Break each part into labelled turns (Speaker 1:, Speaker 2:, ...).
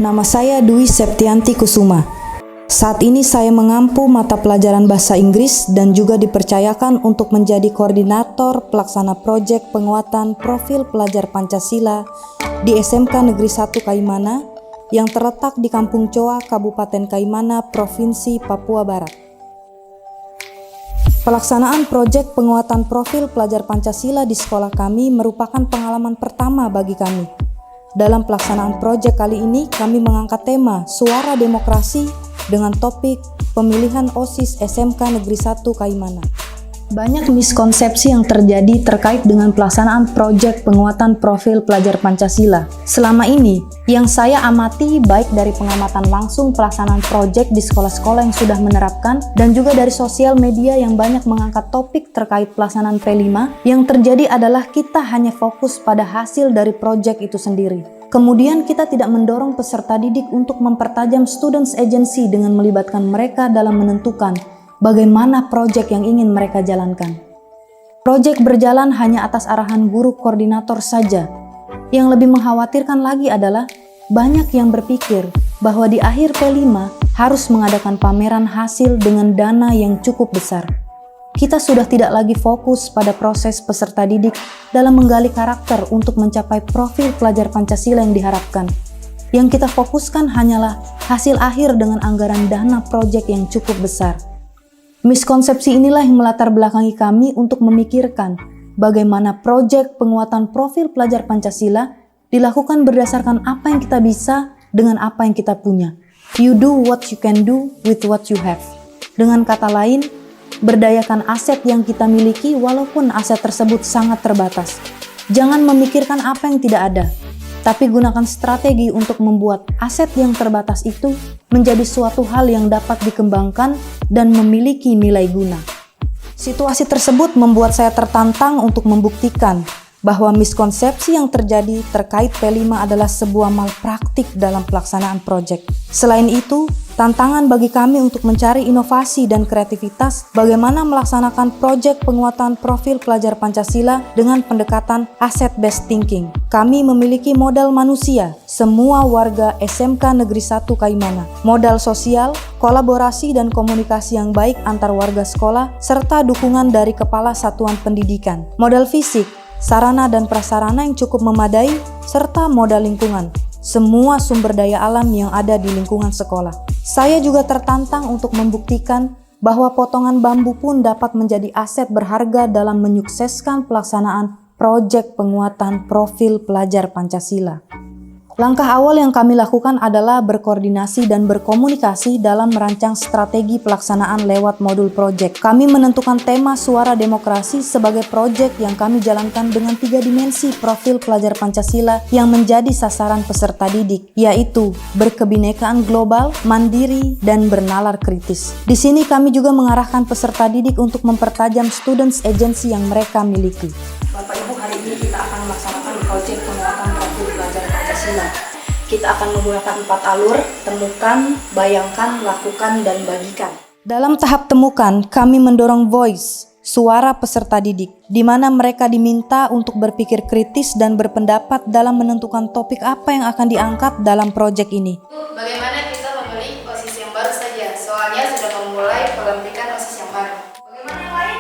Speaker 1: Nama saya Dwi Septianti Kusuma. Saat ini saya mengampu mata pelajaran bahasa Inggris dan juga dipercayakan untuk menjadi koordinator pelaksana proyek penguatan profil pelajar Pancasila di SMK Negeri 1 Kaimana yang terletak di Kampung Coa, Kabupaten Kaimana, Provinsi Papua Barat. Pelaksanaan proyek penguatan profil pelajar Pancasila di sekolah kami merupakan pengalaman pertama bagi kami. Dalam pelaksanaan proyek kali ini, kami mengangkat tema Suara Demokrasi dengan topik pemilihan OSIS SMK Negeri 1 Kaimana. Banyak miskonsepsi yang terjadi terkait dengan pelaksanaan proyek penguatan profil pelajar Pancasila. Selama ini, yang saya amati baik dari pengamatan langsung pelaksanaan proyek di sekolah-sekolah yang sudah menerapkan dan juga dari sosial media yang banyak mengangkat topik terkait pelaksanaan P5, yang terjadi adalah kita hanya fokus pada hasil dari proyek itu sendiri. Kemudian kita tidak mendorong peserta didik untuk mempertajam students agency dengan melibatkan mereka dalam menentukan bagaimana proyek yang ingin mereka jalankan. Proyek berjalan hanya atas arahan guru koordinator saja. Yang lebih mengkhawatirkan lagi adalah banyak yang berpikir bahwa di akhir P5 harus mengadakan pameran hasil dengan dana yang cukup besar. Kita sudah tidak lagi fokus pada proses peserta didik dalam menggali karakter untuk mencapai profil pelajar Pancasila yang diharapkan. Yang kita fokuskan hanyalah hasil akhir dengan anggaran dana proyek yang cukup besar. Miskonsepsi inilah yang melatar belakangi kami untuk memikirkan bagaimana proyek penguatan profil pelajar Pancasila dilakukan berdasarkan apa yang kita bisa dengan apa yang kita punya. You do what you can do with what you have. Dengan kata lain, berdayakan aset yang kita miliki walaupun aset tersebut sangat terbatas. Jangan memikirkan apa yang tidak ada, tapi gunakan strategi untuk membuat aset yang terbatas itu menjadi suatu hal yang dapat dikembangkan dan memiliki nilai guna. Situasi tersebut membuat saya tertantang untuk membuktikan bahwa miskonsepsi yang terjadi terkait P5 adalah sebuah malpraktik dalam pelaksanaan proyek. Selain itu, tantangan bagi kami untuk mencari inovasi dan kreativitas bagaimana melaksanakan proyek penguatan profil pelajar Pancasila dengan pendekatan asset-based thinking. Kami memiliki modal manusia, semua warga SMK Negeri 1 Kaimana, modal sosial, kolaborasi dan komunikasi yang baik antar warga sekolah, serta dukungan dari kepala satuan pendidikan, modal fisik, sarana dan prasarana yang cukup memadai, serta modal lingkungan, semua sumber daya alam yang ada di lingkungan sekolah. Saya juga tertantang untuk membuktikan bahwa potongan bambu pun dapat menjadi aset berharga dalam menyukseskan pelaksanaan proyek penguatan profil pelajar Pancasila. Langkah awal yang kami lakukan adalah berkoordinasi dan berkomunikasi dalam merancang strategi pelaksanaan lewat modul proyek. Kami menentukan tema Suara Demokrasi sebagai proyek yang kami jalankan dengan 3 dimensi profil pelajar Pancasila yang menjadi sasaran peserta didik, yaitu berkebinekaan global, mandiri, dan bernalar kritis. Di sini kami juga mengarahkan peserta didik untuk mempertajam students agency yang mereka miliki.
Speaker 2: Bapak Ibu, hari ini kita akan melaksanakan proyek penguatan profil pelajar Pancasila. Kita akan menggunakan 4 alur, temukan, bayangkan, lakukan, dan bagikan.
Speaker 1: Dalam tahap temukan, kami mendorong voice, suara peserta didik, di mana mereka diminta untuk berpikir kritis dan berpendapat dalam menentukan topik apa yang akan diangkat dalam proyek ini.
Speaker 3: Bagaimana kita memilih OSIS yang baru saja? Soalnya sudah memulai pelantikan OSIS yang baru. Bagaimana yang lain?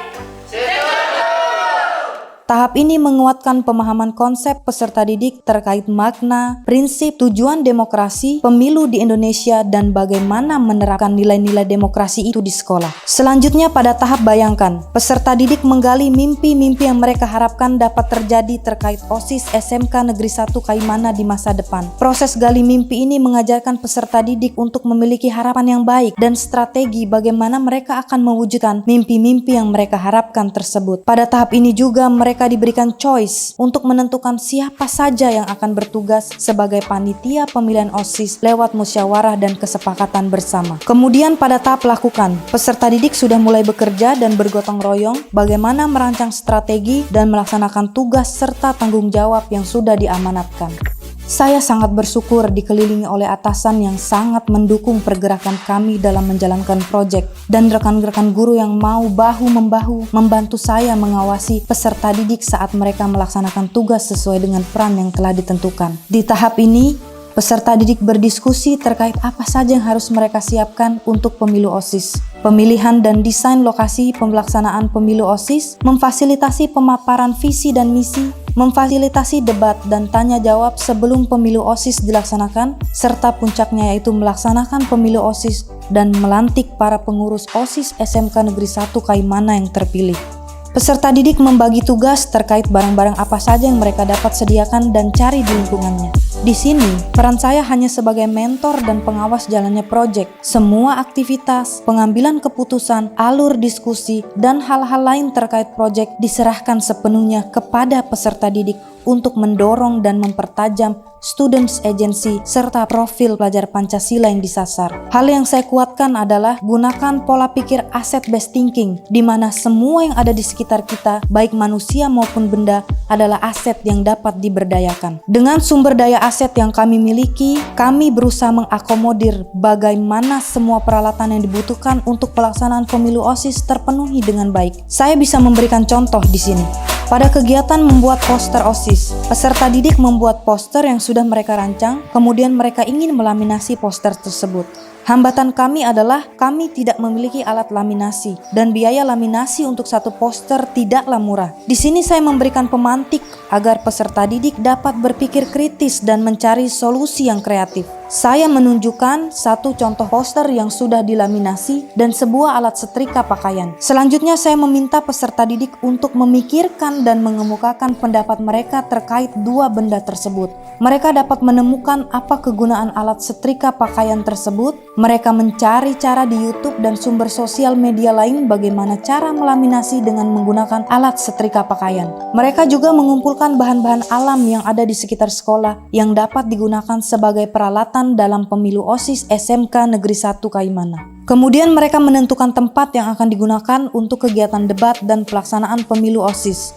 Speaker 1: Tahap ini menguatkan pemahaman konsep peserta didik terkait makna, prinsip, tujuan demokrasi, pemilu di Indonesia, dan bagaimana menerapkan nilai-nilai demokrasi itu di sekolah. Selanjutnya pada tahap bayangkan, peserta didik menggali mimpi-mimpi yang mereka harapkan dapat terjadi terkait OSIS SMK Negeri 1 Kaimana di masa depan. Proses gali mimpi ini mengajarkan peserta didik untuk memiliki harapan yang baik dan strategi bagaimana mereka akan mewujudkan mimpi-mimpi yang mereka harapkan tersebut. Pada tahap ini juga mereka diberikan choice untuk menentukan siapa saja yang akan bertugas sebagai panitia pemilihan OSIS lewat musyawarah dan kesepakatan bersama. Kemudian pada tahap lakukan, peserta didik sudah mulai bekerja dan bergotong royong bagaimana merancang strategi dan melaksanakan tugas serta tanggung jawab yang sudah diamanatkan. Saya sangat bersyukur dikelilingi oleh atasan yang sangat mendukung pergerakan kami dalam menjalankan proyek dan rekan-rekan guru yang mau bahu-membahu membantu saya mengawasi peserta didik saat mereka melaksanakan tugas sesuai dengan peran yang telah ditentukan. Di tahap ini, Peserta didik berdiskusi terkait apa saja yang harus mereka siapkan untuk pemilu OSIS. Pemilihan dan desain lokasi pelaksanaan pemilu OSIS, memfasilitasi pemaparan visi dan misi, memfasilitasi debat dan tanya jawab sebelum pemilu OSIS dilaksanakan, serta puncaknya yaitu melaksanakan pemilu OSIS dan melantik para pengurus OSIS SMK Negeri 1 Kaimana yang terpilih. Peserta didik membagi tugas terkait barang-barang apa saja yang mereka dapat sediakan dan cari di lingkungannya. Di sini, peran saya hanya sebagai mentor dan pengawas jalannya proyek. Semua aktivitas, pengambilan keputusan, alur diskusi, dan hal-hal lain terkait proyek diserahkan sepenuhnya kepada peserta didik untuk mendorong dan mempertajam students agency serta profil pelajar Pancasila yang disasar. Hal yang saya kuatkan adalah gunakan pola pikir asset based thinking, di mana semua yang ada di sekitar kita, baik manusia maupun benda, adalah aset yang dapat diberdayakan. Dengan sumber daya aset yang kami miliki, kami berusaha mengakomodir bagaimana semua peralatan yang dibutuhkan untuk pelaksanaan pemilu OSIS terpenuhi dengan baik. Saya bisa memberikan contoh di sini. Pada kegiatan membuat poster OSIS, peserta didik membuat poster yang sudah mereka rancang, kemudian mereka ingin melaminasi poster tersebut. Hambatan kami adalah kami tidak memiliki alat laminasi dan biaya laminasi untuk satu poster tidaklah murah. Di sini saya memberikan pemantik agar peserta didik dapat berpikir kritis dan mencari solusi yang kreatif. Saya menunjukkan satu contoh poster yang sudah dilaminasi dan sebuah alat setrika pakaian. Selanjutnya saya meminta peserta didik untuk memikirkan dan mengemukakan pendapat mereka terkait dua benda tersebut. Mereka dapat menemukan apa kegunaan alat setrika pakaian tersebut. Mereka mencari cara di YouTube dan sumber sosial media lain bagaimana cara melaminasi dengan menggunakan alat setrika pakaian. Mereka juga mengumpulkan bahan-bahan alam yang ada di sekitar sekolah yang dapat digunakan sebagai peralatan dalam pemilu OSIS SMK Negeri 1 Kaimana. Kemudian mereka menentukan tempat yang akan digunakan untuk kegiatan debat dan pelaksanaan pemilu OSIS.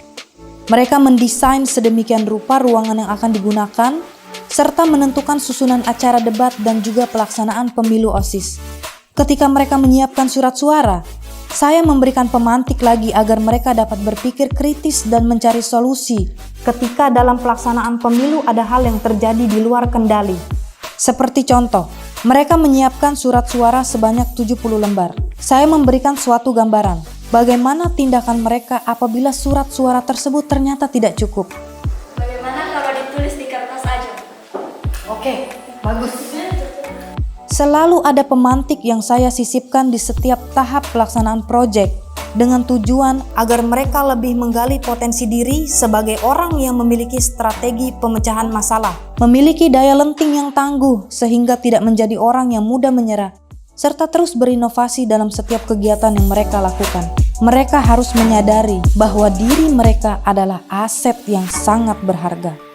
Speaker 1: Mereka mendesain sedemikian rupa ruangan yang akan digunakan, serta menentukan susunan acara debat dan juga pelaksanaan pemilu OSIS. Ketika mereka menyiapkan surat suara, saya memberikan pemantik lagi agar mereka dapat berpikir kritis dan mencari solusi ketika dalam pelaksanaan pemilu ada hal yang terjadi di luar kendali. Seperti contoh, mereka menyiapkan surat suara sebanyak 70 lembar. Saya memberikan suatu gambaran bagaimana tindakan mereka apabila surat suara tersebut ternyata tidak cukup.
Speaker 3: Bagaimana kalau ditulis di kertas aja?
Speaker 2: Oke, bagus.
Speaker 1: Selalu ada pemantik yang saya sisipkan di setiap tahap pelaksanaan proyek dengan tujuan agar mereka lebih menggali potensi diri sebagai orang yang memiliki strategi pemecahan masalah, memiliki daya lenting yang tangguh sehingga tidak menjadi orang yang mudah menyerah, serta terus berinovasi dalam setiap kegiatan yang mereka lakukan. Mereka harus menyadari bahwa diri mereka adalah aset yang sangat berharga.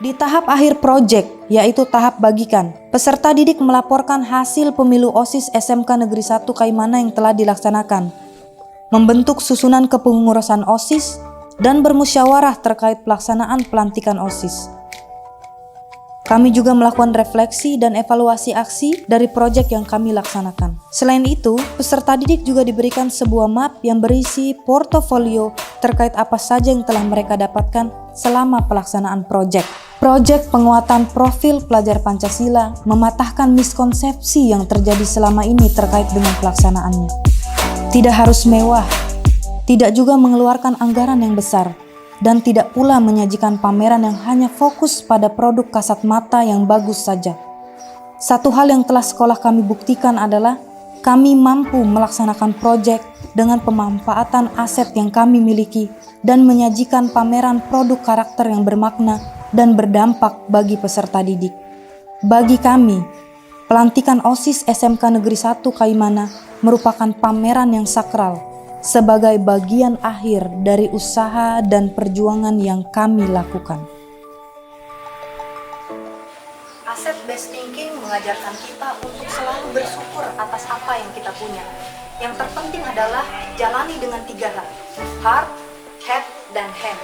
Speaker 1: Di tahap akhir proyek, yaitu tahap bagikan, peserta didik melaporkan hasil pemilu OSIS SMK Negeri 1 Kaimana yang telah dilaksanakan, membentuk susunan kepengurusan OSIS, dan bermusyawarah terkait pelaksanaan pelantikan OSIS. Kami juga melakukan refleksi dan evaluasi aksi dari proyek yang kami laksanakan. Selain itu, peserta didik juga diberikan sebuah map yang berisi portofolio terkait apa saja yang telah mereka dapatkan selama pelaksanaan proyek. Proyek penguatan profil pelajar Pancasila mematahkan miskonsepsi yang terjadi selama ini terkait dengan pelaksanaannya. Tidak harus mewah, tidak juga mengeluarkan anggaran yang besar, dan tidak pula menyajikan pameran yang hanya fokus pada produk kasat mata yang bagus saja. Satu hal yang telah sekolah kami buktikan adalah kami mampu melaksanakan proyek dengan pemanfaatan aset yang kami miliki dan menyajikan pameran produk karakter yang bermakna dan berdampak bagi peserta didik. Bagi kami, pelantikan OSIS SMK Negeri 1 Kaimana merupakan pameran yang sakral sebagai bagian akhir dari usaha dan perjuangan yang kami lakukan.
Speaker 2: Asset based thinking mengajarkan kita untuk selalu bersyukur atas apa yang kita punya. Yang terpenting adalah jalani dengan 3 hal: heart, head, dan hand.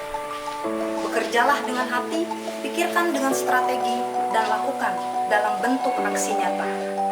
Speaker 2: Bekerjalah dengan hati, pikirkan dengan strategi, dan lakukan dalam bentuk aksi nyata.